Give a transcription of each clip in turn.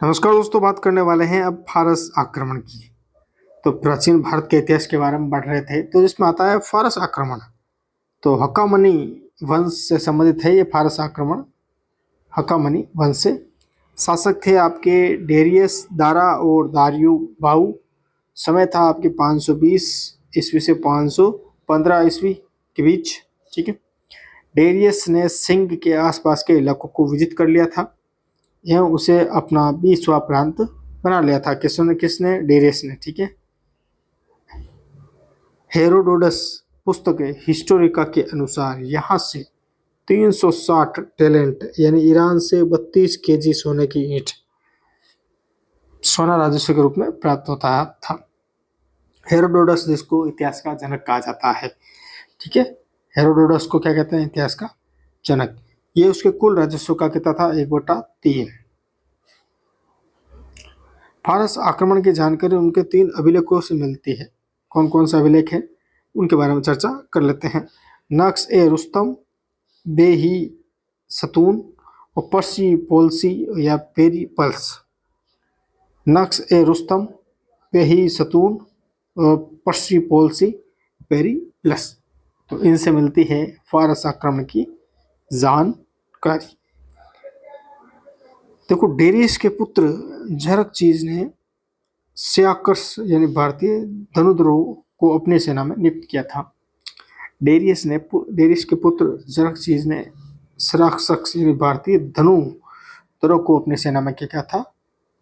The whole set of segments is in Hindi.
नमस्कार दोस्तों, बात करने वाले हैं अब फारस आक्रमण की। तो प्राचीन भारत के इतिहास के बारे में पढ़ रहे थे, तो इसमें आता है फारस आक्रमण। तो हक्कामनी वंश से संबंधित है ये फारस आक्रमण। हक्कामनी वंश से शासक थे आपके डेरियस, दारा और दारियो बाहु। समय था आपके 520 ईस्वी से 515 ईस्वी के बीच। ठीक है। डेरियस ने सिंध के आसपास के इलाकों को विजित कर लिया था। यह उसे अपना 20वां प्रांत बना लिया था। किसने? डेरियस ने। ठीक है। हेरोडोटस पुस्तक हिस्टोरिका के अनुसार यहाँ से 360 टैलेंट यानी ईरान से 32 केजी सोने की ईंट, सोना राजस्व के रूप में प्राप्त होता था। हेरोडोटस जिसको इतिहास का जनक कहा जाता है। ठीक है। हेरोडोटस को क्या कहते हैं? इतिहास का जनक। ये उसके कुल राजस्व का कहता था 1/3। फारस आक्रमण की जानकारी उनके 3 अभिलेखों से मिलती है। कौन कौन सा अभिलेख है उनके बारे में चर्चा कर लेते हैं। नक्श ए रुस्तम, बेही सतून और पर्सी पोलसी या पेरी पल्स। नक्श ए रुस्तम, बेही सतून और पर्सी पोलसी, पेरी प्लस। तो इनसे मिलती है फारस आक्रमण की जानकारी। देखो, डेरियस के पुत्र झरकचीज ने स्याकर्स यानी भारतीय धनुर्धरों को अपनी सेना में नियुक्त किया था। डेरियस के पुत्र झरकचीज ने सराक्सक्स यानी भारतीय धनुर्धरों को अपनी सेना में क्या था?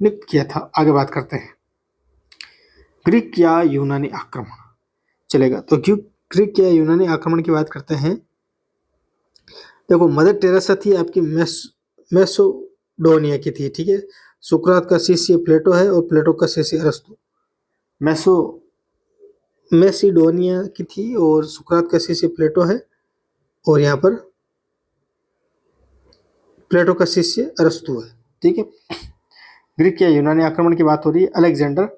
नियुक्त किया था। आगे बात करते हैं। ग्रीक या यूनानी आक्रमण चलेगा। तो ग्रीक या यूनानी आक्रमण की बात करते हैं। देखो, मदर टेरेसा थी आपकी मैसेडोनिया की थी। ठीक है। सुकरात का शिष्य प्लेटो है और प्लेटो का शिष्य अरस्तु। मैसिडोनिया की थी और सुकरात का शिष्य प्लेटो है और यहाँ पर प्लेटो का शिष्य अरस्तु है। ठीक है। ग्रीक या यूनानी आक्रमण की बात हो रही है। अलेक्जेंडर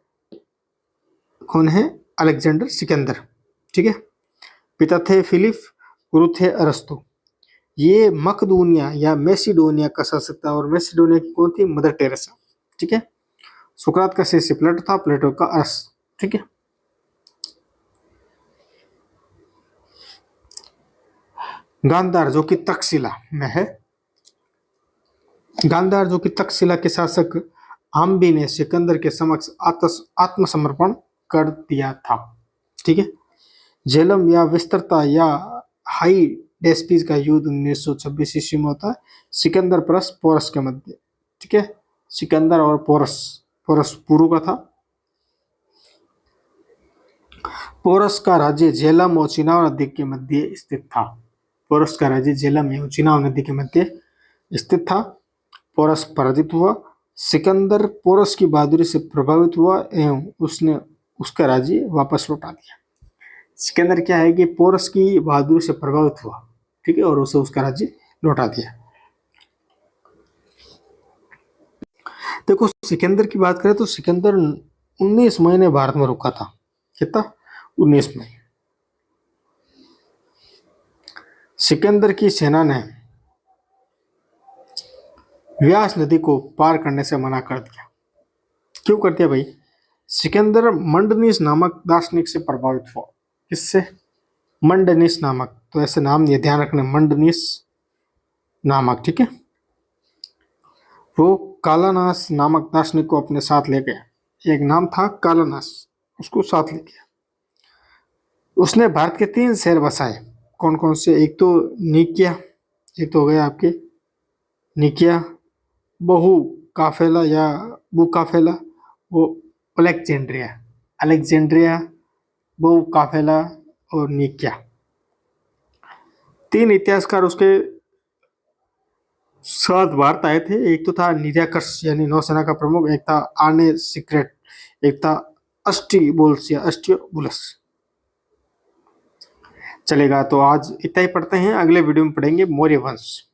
कौन है? अलेक्जेंडर सिकंदर। ठीक है। पिता थे फिलिप, गुरु थे अरस्तु। ये मकदूनिया या मैसिडोनिया का शासक था और मैसिडोनिया की कौन थी? Mother Teresa. ठीक है। सुकरात का शिष्य प्लेटो था, प्लेटो का अरस्तु। ठीक है। गांधार जो कि तक्षशिला में है। गांधार जो कि तक्षशिला के शासक आम्बी ने सिकंदर के समक्ष आत्मसमर्पण कर दिया था। ठीक है। झेलम या विस्तरता या हाई डेस्पीज का युद्ध 1926 ईस्वी में होता है सिकंदर प्लस पोरस के मध्य। ठीक है। सिकंदर और पोरस पुरु का था। पोरस का राज्य झेलम और चिनाव नदी के मध्य स्थित था। पोरस का राज्य झेलम एवं चिनाव नदी के मध्य स्थित था। पोरस पराजित हुआ। सिकंदर पोरस की बहादुरी से प्रभावित हुआ एवं उसने उसका राज्य वापस लौटा दिया। सिकंदर क्या है कि पोरस की बहादुरी से प्रभावित हुआ। ठीक है। और उसे उसका राज्य लौटा दिया। देखो, सिकंदर की बात करें तो सिकंदर 19 महीने भारत में रुका था। कितना? 19 महीने। सिकंदर की सेना ने व्यास नदी को पार करने से मना कर दिया। क्यों कर दिया भाई? सिकंदर मंडनीस नामक दार्शनिक से प्रभावित हुआ। किससे? मंडनीस नामक। तो ऐसे नाम ये ध्यान रखना, मंडनीस नामक। ठीक है। वो कालानास नामक दार्शनिक को अपने साथ ले गया। एक नाम था कालानास, उसको साथ ले गया। उसने भारत के 3 शहर बसाए। कौन कौन से? एक तो निकिया, एक तो हो गया आपके निकिया, बहु काफेला या बुकाफेला, वो अलेक्जेंड्रिया, बहु काफेला और निकिया। 3 इतिहासकार उसके साथ भारत आए थे। एक तो था निराकर्ष यानी नौसेना का प्रमुख, एक था आर्ने सीक्रेट, एक था अस्टिबोल्स या अस्टियोबुलस। चलेगा। तो आज इतना ही पढ़ते हैं, अगले वीडियो में पढ़ेंगे मौर्य वंश।